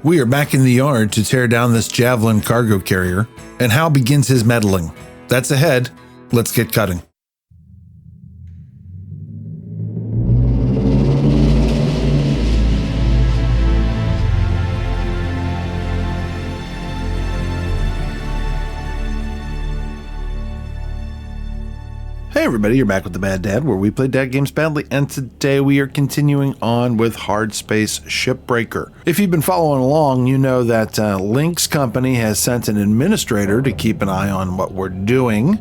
We are back in the yard to tear down this Javelin cargo carrier, and Hal begins his meddling. That's ahead. Let's get cutting. Hey everybody, you're back with the Bad Dad, where we play dad games badly, and today we are continuing on with HardSpace Shipbreaker. If you've been following along, you know that Link's company has sent an administrator to keep an eye on what we're doing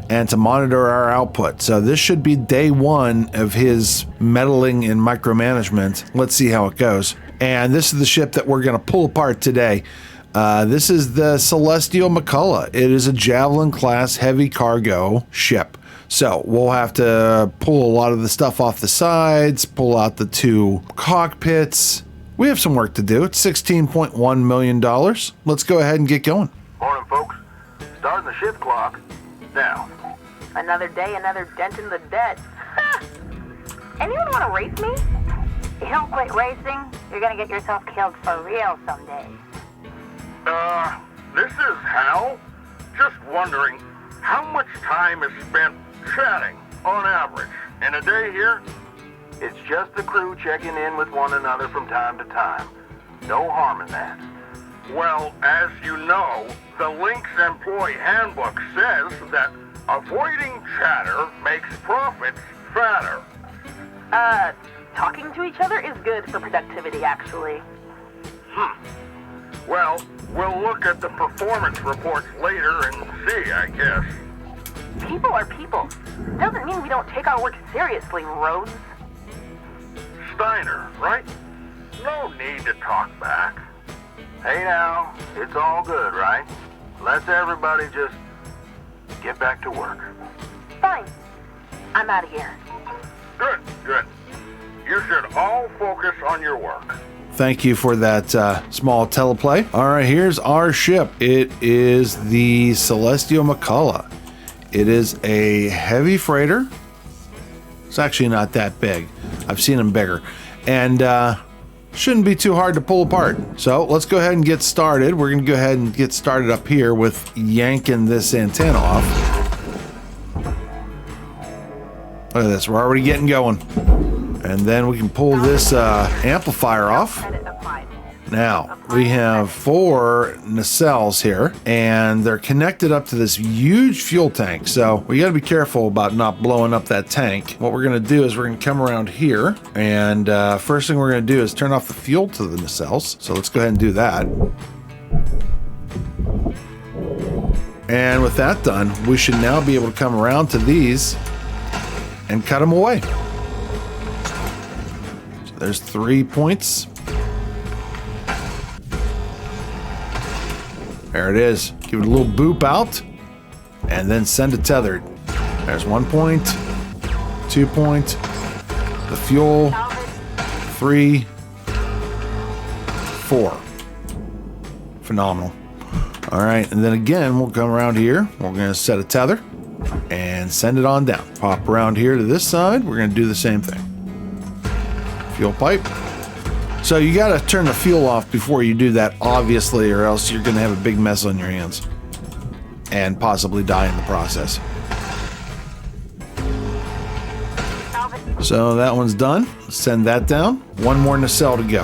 and to monitor our output. So this should be day one of his meddling and micromanagement. Let's see how it goes. And this is the ship that we're going to pull apart today. This is the Celestial McCullough. It is a Javelin class heavy cargo ship. So we'll have to pull a lot of the stuff off the sides, pull out the two cockpits. We have some work to do. It's $16.1 million. Let's go ahead and get going. Morning, folks. Starting the shift clock now. Another day, another dent in the debt. Anyone want to race me? If you don't quit racing, you're going to get yourself killed for real someday. This is Hal. Just wondering, how much time is spent chatting on average in a day here? It's just the crew checking in with one another from time to time. No harm in that. Well, as you know, the Link's employee handbook says that avoiding chatter makes profits fatter. Talking to each other is good for productivity, actually. Well, we'll look at the performance reports later and see, I guess. People are people. Doesn't mean we don't take our work seriously, Rhodes. Steiner, right? No need to talk back. Hey now, it's all good, right? Let's everybody just get back to work. Fine. I'm out of here. Good, good. You should all focus on your work. Thank you for that small teleplay. All right, here's our ship. It is the Celestial McCullough. It is a heavy freighter. It's actually not that big. I've seen them bigger. And shouldn't be too hard to pull apart. So let's go ahead and get started. We're going to go ahead and get started up here with yanking this antenna off. Look at this. We're already getting going. And then we can pull this amplifier off. Now, we have 4 nacelles here, and they're connected up to this huge fuel tank. So we got to be careful about not blowing up that tank. What we're going to do is we're going to come around here, and first thing we're going to do is turn off the fuel to the nacelles. So let's go ahead and do that. And with that done, we should now be able to come around to these and cut them away. So there's 3 points. There it is. Give it a little boop out, and then send it tethered. There's 1 point, 2 point, the fuel, 3, 4. Phenomenal. All right, and then again, we'll come around here. We're going to set a tether and send it on down. Pop around here to this side. We're going to do the same thing. Fuel pipe. So you got to turn the fuel off before you do that, obviously, or else you're going to have a big mess on your hands and possibly die in the process. So that one's done. Send that down. 1 more nacelle to go.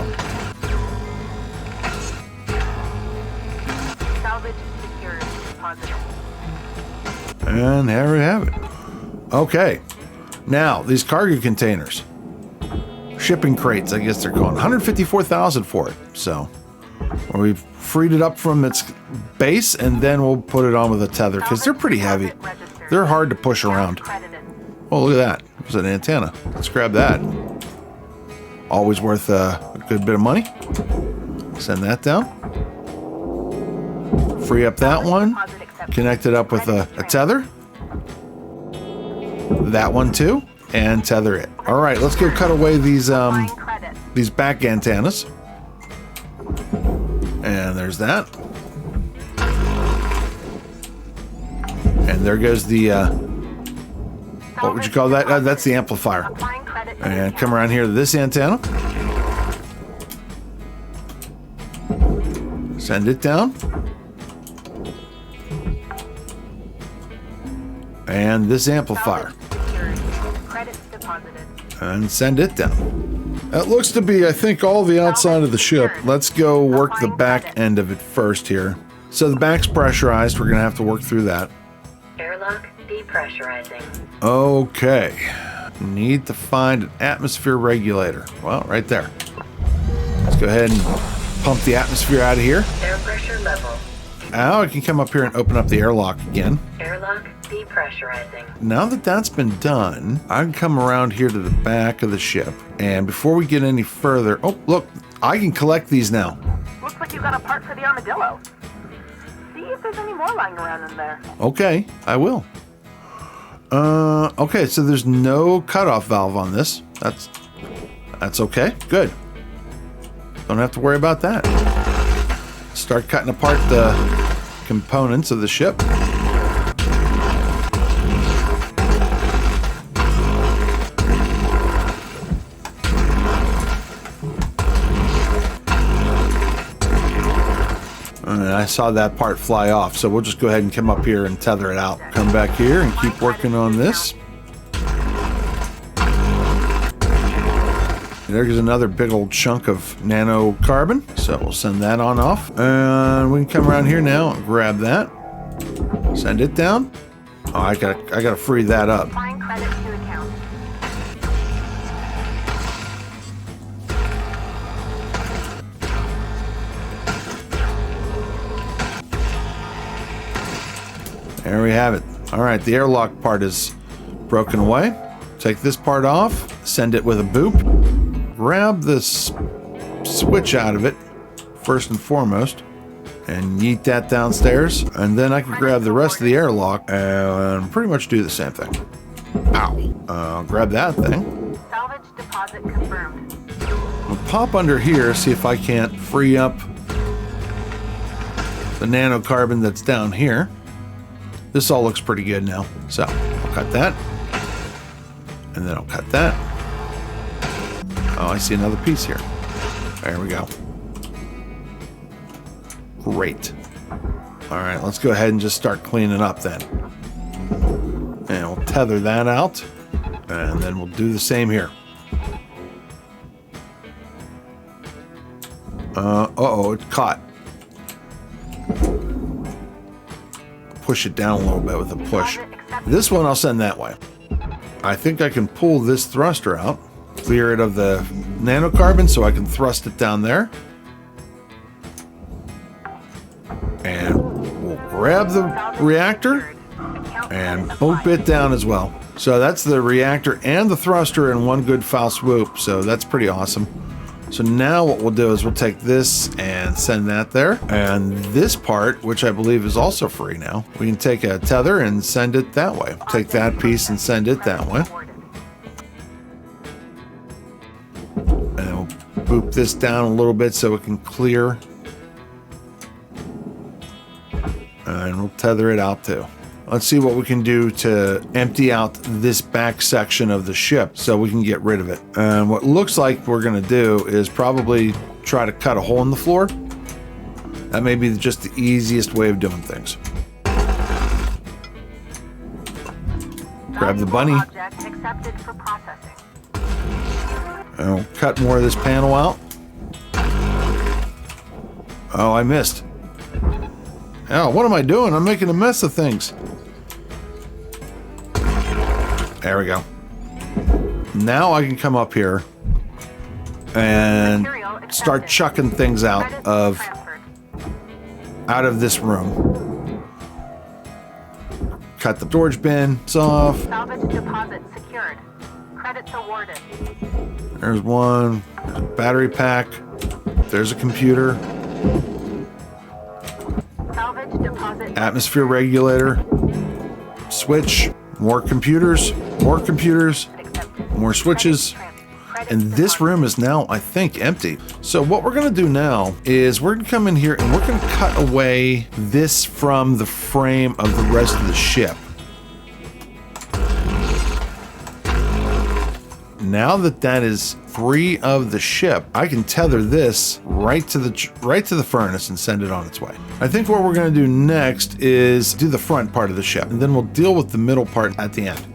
And there we have it. Okay. Now, these cargo containers. Shipping crates, I guess they're called. $154,000 for it. So we've freed it up from its base, and then we'll put it on with a tether because they're pretty heavy. They're hard to push around. Oh, look at that. There's an antenna. Let's grab that. Always worth a good bit of money. Send that down. Free up that one. Connect it up with a tether. That one too. And tether it. All right, let's go cut away these back antennas. And there's that. And there goes the what would you call that? That's the amplifier. And come around here to this antenna. Send it down. And this amplifier. Credits deposited. And send it down. That looks to be, I think, all the outside of the ship. Let's go work the back end of it first here. So the back's pressurized. We're going to have to work through that. Airlock depressurizing. Okay. Need to find an atmosphere regulator. Well, right there. Let's go ahead and pump the atmosphere out of here. Air pressure level. Now I can come up here and open up the airlock again. Airlock depressurizing. Now that that's been done, I can come around here to the back of the ship. And before we get any further, oh, look, I can collect these now. Looks like you got a part for the armadillo. See if there's any more lying around in there. Okay, I will. Okay, so there's no cutoff valve on this. That's okay. Good. Don't have to worry about that. Start cutting apart the components of the ship. And I saw that part fly off, so we'll just go ahead and come up here and tether it out. Come back here and keep working on this. There's another big old chunk of nanocarbon, so we'll send that on off. And we can come around here now and grab that. Send it down. Oh, I gotta free that up. Applying credit to account. There we have it. All right, the airlock part is broken away. Take this part off, send it with a boop. Grab this switch out of it, first and foremost, and yeet that downstairs. And then I can grab the rest of the airlock and pretty much do the same thing. Ow. Grab that thing. Salvage deposit confirmed. I'll pop under here, see if I can't free up the nanocarbon that's down here. This all looks pretty good now. So I'll cut that. And then I'll cut that. Oh, I see another piece here. There we go. Great. All right, let's go ahead and just start cleaning up then. And we'll tether that out. And then we'll do the same here. Uh-oh, it's caught. Push it down a little bit with a push. This one I'll send that way. I think I can pull this thruster out, clear it of the nanocarbon so I can thrust it down there. And we'll grab the reactor and bump it down as well. So that's the reactor and the thruster in one good foul swoop. So that's pretty awesome. So now what we'll do is we'll take this and send that there. And this part, which I believe is also free now, we can take a tether and send it that way. Take that piece and send it that way. And we'll boop this down a little bit so it can clear. And we'll tether it out too. Let's see what we can do to empty out this back section of the ship so we can get rid of it. And what looks like we're going to do is probably try to cut a hole in the floor. That may be just the easiest way of doing things. Grab the bunny. Object accepted for processing. And we'll cut more of this panel out. Oh, I missed. Oh, what am I doing? I'm making a mess of things. There we go. Now I can come up here and start chucking things out of this room. Cut the storage bin off. Salvage deposit secured. Credits awarded. There's one. There's a battery pack. There's a computer. Salvage deposit. Atmosphere regulator. Switch. More computers. More computers. More switches. And this room is now, I think, empty. So what we're going to do now is we're going to come in here and we're going to cut away this from the frame of the rest of the ship. Now that that is free of the ship, I can tether this right to the furnace and send it on its way. I think what we're going to do next is do the front part of the ship, and then we'll deal with the middle part at the end.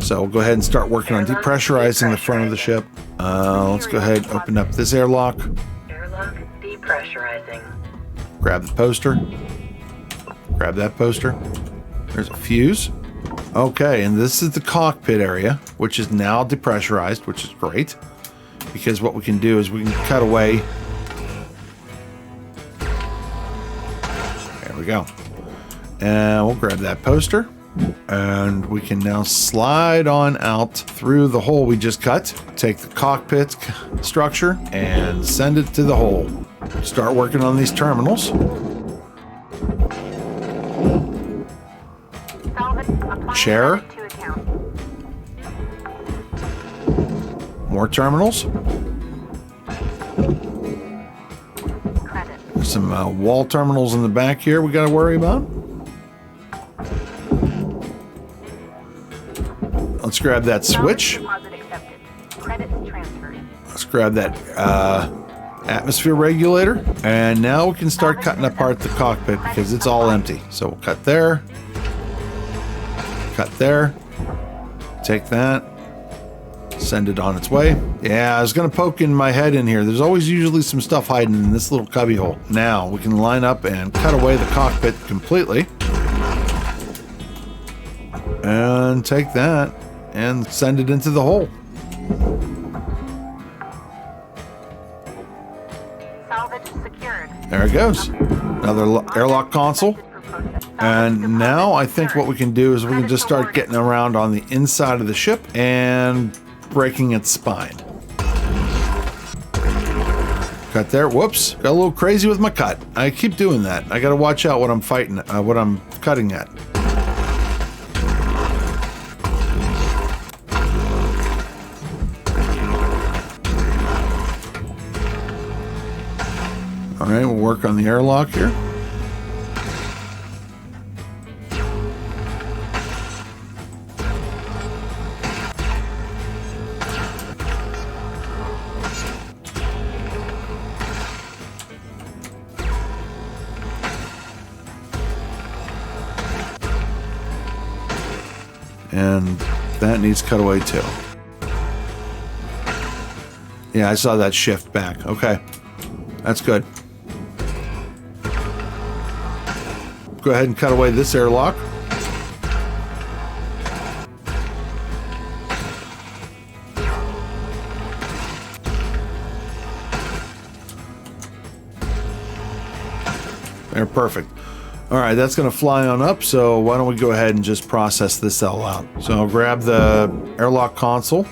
So we'll go ahead and start working on depressurizing the front of the ship. Let's go ahead and open up this airlock. Airlock depressurizing. Grab the poster. Grab that poster. There's a fuse. Okay, and this is the cockpit area, which is now depressurized, which is great. Because what we can do is we can cut away. There we go. And we'll grab that poster. And we can now slide on out through the hole we just cut. Take the cockpit structure and send it to the hole. Start working on these terminals. Chair. More terminals. There's some wall terminals in the back here we got to worry about. Let's grab that switch. Let's grab that atmosphere regulator. And now we can start cutting apart the cockpit because it's all empty. So we'll cut there. Cut there. Take that. Send it on its way. Yeah, I was going to poke in my head in here. There's always usually some stuff hiding in this little cubby hole. Now we can line up and cut away the cockpit completely. And take that and send it into the hole. Salvage secured. There it goes. Another airlock console. And now I think what we can do is we can just start getting around on the inside of the ship and breaking its spine. Cut there. Whoops. Got a little crazy with my cut. I keep doing that. I got to watch out what I'm fighting, what I'm cutting at. All right, we'll work on the airlock here. And that needs cutaway too. Yeah, I saw that shift back. Okay, that's good. Go ahead and cut away this airlock. They're perfect. All right, that's going to fly on up, so why don't we go ahead and just process this all out. So I'll grab the airlock console.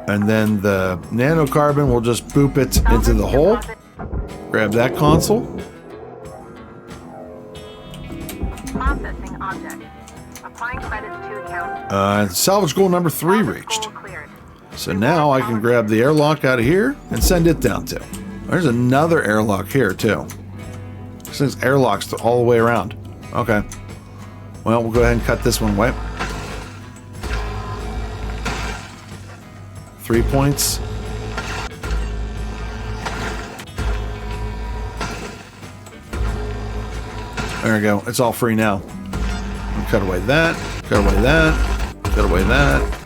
And then the nanocarbon, we'll just boop it into the hole. Grab that console. Processing object. Applying credits to account. Salvage goal number 3 reached. So now I can grab the airlock out of here and send it down too. There's another airlock here too. This thing's airlocks all the way around. Okay. Well, we'll go ahead and cut this one away. 3 points. There we go. It's all free now. We'll cut away that. Cut away that. Cut away that.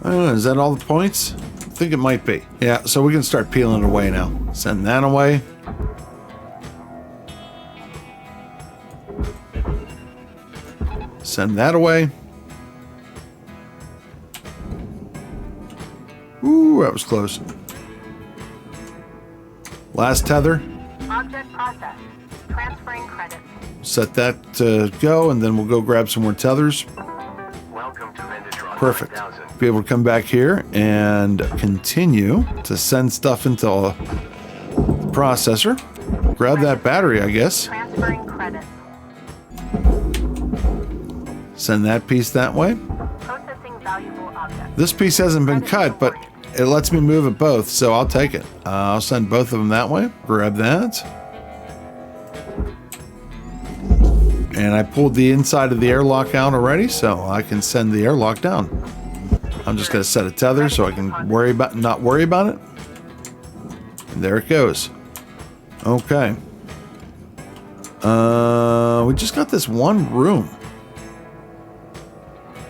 I don't know, is that all the points? I think it might be. Yeah, so we can start peeling it away now. Send that away. Send that away. Ooh, that was close. Last tether. Object processed. Transferring credits. Set that to go, and then we'll go grab some more tethers. Welcome to Metatron Perfect. 5000. Be able to come back here and continue to send stuff into the processor. Grab that battery, I guess. Transferring credits. Send that piece that way. Processing valuable objects. This piece hasn't been cut, but it lets me move it both, so I'll take it. I'll send both of them that way. Grab that. And I pulled the inside of the airlock out already, so I can send the airlock down. I'm just going to set a tether so I can not worry about it. And there it goes. Okay. We just got this one room.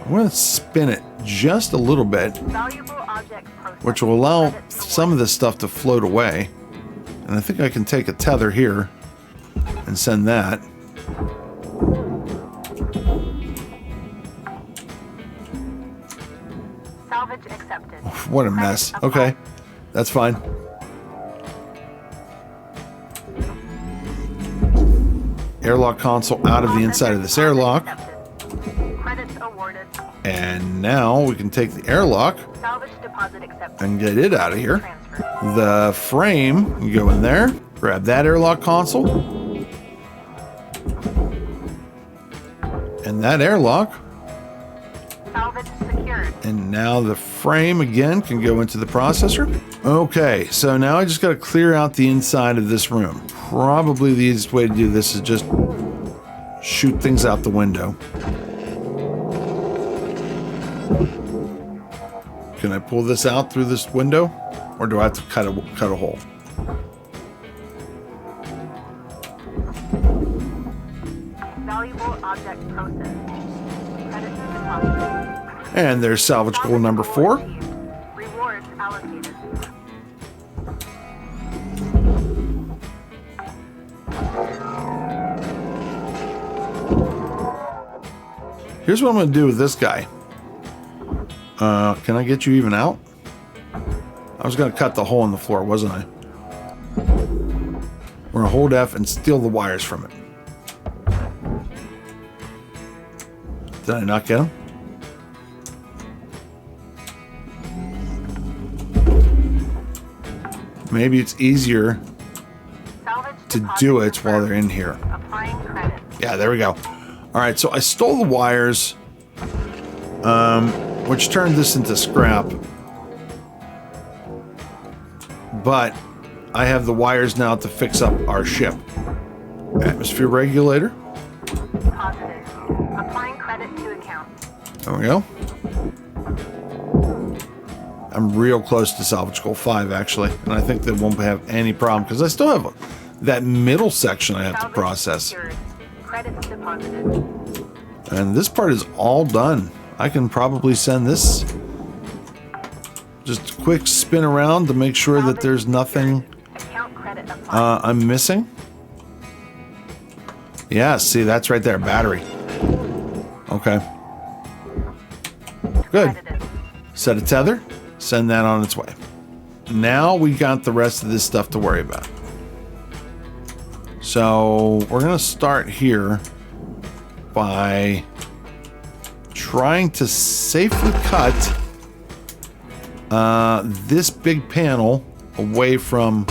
I'm going to spin it just a little bit, which will allow some of this stuff to float away. And I think I can take a tether here and send that. Salvage accepted. What a mess. Okay, that's fine. Airlock console out of the inside of this airlock. Credits awarded. And now we can take the airlock Salvage deposit accepted. and get it out of here. Transfer. The frame, you go in there, grab that airlock console. And that airlock. Salvage secured. And now the frame again can go into the processor. Okay, so now I just got to clear out the inside of this room. Probably the easiest way to do this is just shoot things out the window. Can I pull this out through this window? Or do I have to cut a hole? Valuable object processed. Credits deposited. And there's salvage goal number 4. Rewards allocated. Here's what I'm going to do with this guy. Can I get you even out? I was going to cut the hole in the floor, wasn't I? We're going to hold F and steal the wires from it. Did I not get him? Maybe it's easier to do it while they're in here. Applying credits. Yeah, there we go. All right, so I stole the wires, which turned this into scrap. But I have the wires now to fix up our ship. Atmosphere regulator. Positive. Applying credit to account. There we go. I'm real close to salvage goal 5, actually. And I think that won't have any problem, because I still have that middle section I have to process. Secured. Credits deposited. And this part is all done. I can probably send this just a quick spin around to make sure that there's nothing Account credit applied. I'm missing. Yeah, see, that's right there. Battery. Okay. Good. Credited. Set a tether. Send that on its way. Now we got the rest of this stuff to worry about. So we're going to start here by trying to safely cut this big panel away from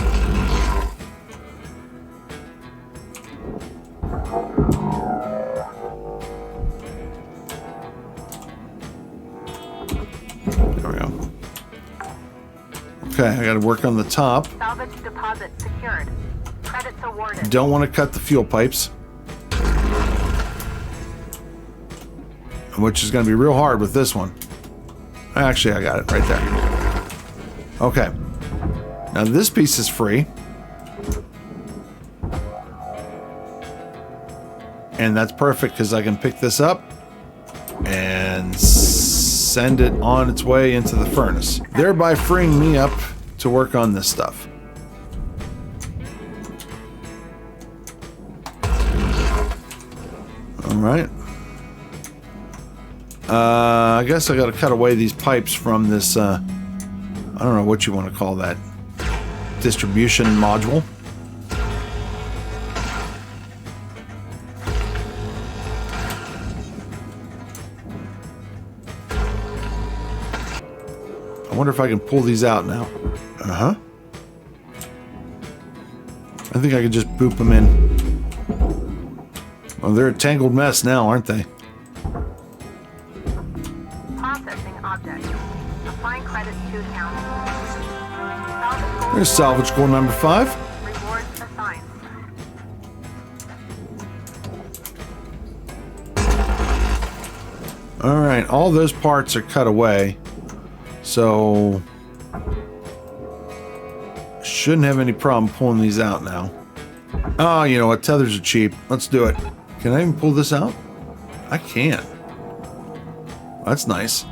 there we go. Okay, I got to work on the top. Salvage deposit secured. Credits awarded. Don't want to cut the fuel pipes, which is going to be real hard with this one. Actually, I got it right there. Okay. Now this piece is free. And that's perfect because I can pick this up and send it on its way into the furnace, thereby freeing me up to work on this stuff. All right. I guess I got to cut away these pipes from this, I don't know what you want to call that, distribution module. I wonder if I can pull these out now. Uh-huh. I think I could just boop them in. Well, they're a tangled mess now, aren't they? Processing object. Applying credits to account. Salvage goal. There's salvage goal number 5. Rewards assigned. All right, all those parts are cut away. So shouldn't have any problem pulling these out now. Oh, you know what? Tethers are cheap. Let's do it. Can I even pull this out? I can. That's nice.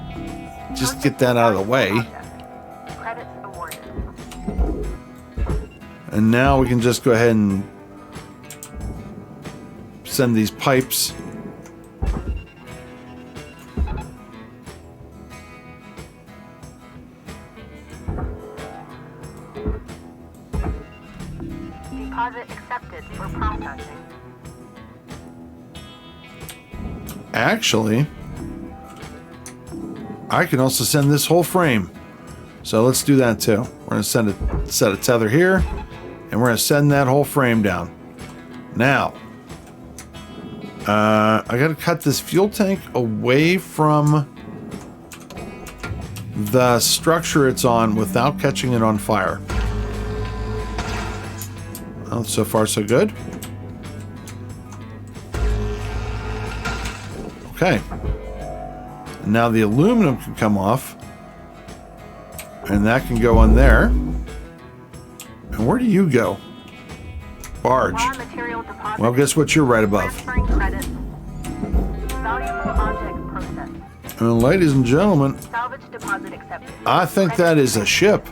Just get that out of the way. Credits awarded. And now we can just go ahead and send these pipes. Deposit accepted for processing. Actually, I can also send this whole frame. So let's do that too. We're going to set a tether here, and we're going to send that whole frame down. Now, I got to cut this fuel tank away from the structure it's on without catching it on fire. Well, so far so good. Okay. Now the aluminum can come off, and that can go on there. And where do you go? Barge. Raw material deposit. Well, guess what you're right above. Transferring credits. Valuable object processed. And ladies and gentlemen, Salvage deposit accepted. I think that is a ship.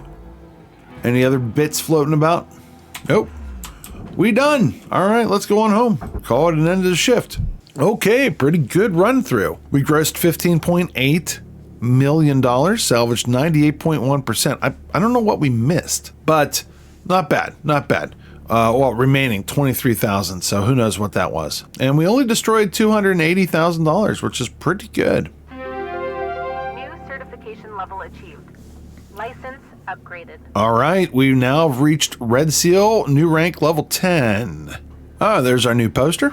Any other bits floating about? Nope. We done. All right, let's go on home. Call it an end of the shift. Okay, pretty good run through. We grossed $15.8 million, salvaged 98.1%. I don't know what we missed, but not bad, not bad. Well, remaining 23,000, so who knows what that was. And we only destroyed $280,000, which is pretty good. New certification level achieved. License upgraded. All right, we now have reached Red Seal, new rank level 10. Ah, there's our new poster.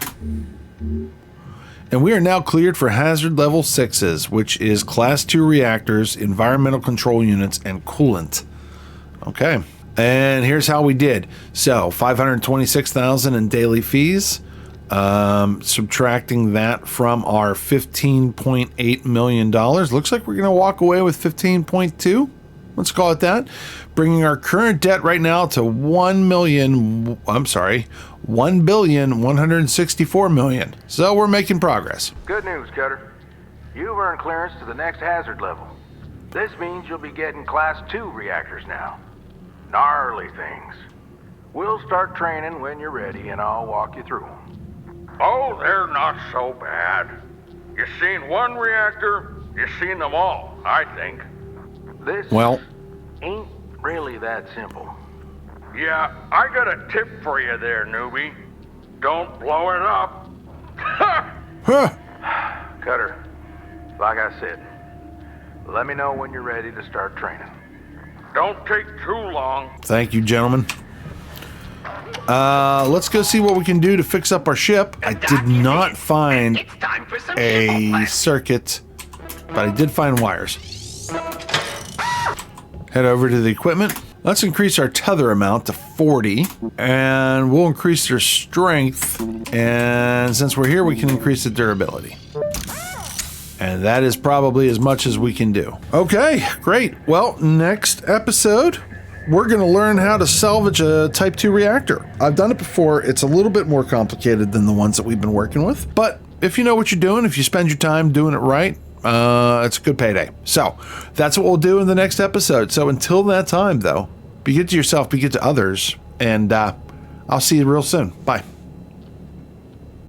And we are now cleared for hazard level 6s, which is class 2 reactors, environmental control units, and coolant. Okay. And here's how we did. So $526,000 in daily fees. Subtracting that from our $15.8 million. Looks like we're going to walk away with 15.2. Let's call it that. Bringing our current debt right now to $1,164 million. So we're making progress. Good news, Cutter. You've earned clearance to the next hazard level. This means you'll be getting Class 2 reactors now. Gnarly things. We'll start training when you're ready, and I'll walk you through them. Oh, they're not so bad. You seen one reactor, you seen them all, I think. This Well, ain't really that simple. Yeah, I got a tip for you there, newbie. Don't blow it up. Cutter, like I said, let me know when you're ready to start training. Don't take too long. thank you, gentlemen. Let's go see what we can do to fix up our ship. I did not find a circuit, but I did find wires. Head over to the equipment. Let's increase our tether amount to 40, and we'll increase their strength. And since we're here, we can increase the durability. And that is probably as much as we can do. Okay, great. Well, next episode, we're going to learn how to salvage a Type 2 reactor. I've done it before. It's a little bit more complicated than the ones that we've been working with. But if you know what you're doing, if you spend your time doing it right, it's a good payday. So that's what we'll do in the next episode. So until that time, though, be good to yourself, be good to others, and I'll see you real soon. Bye.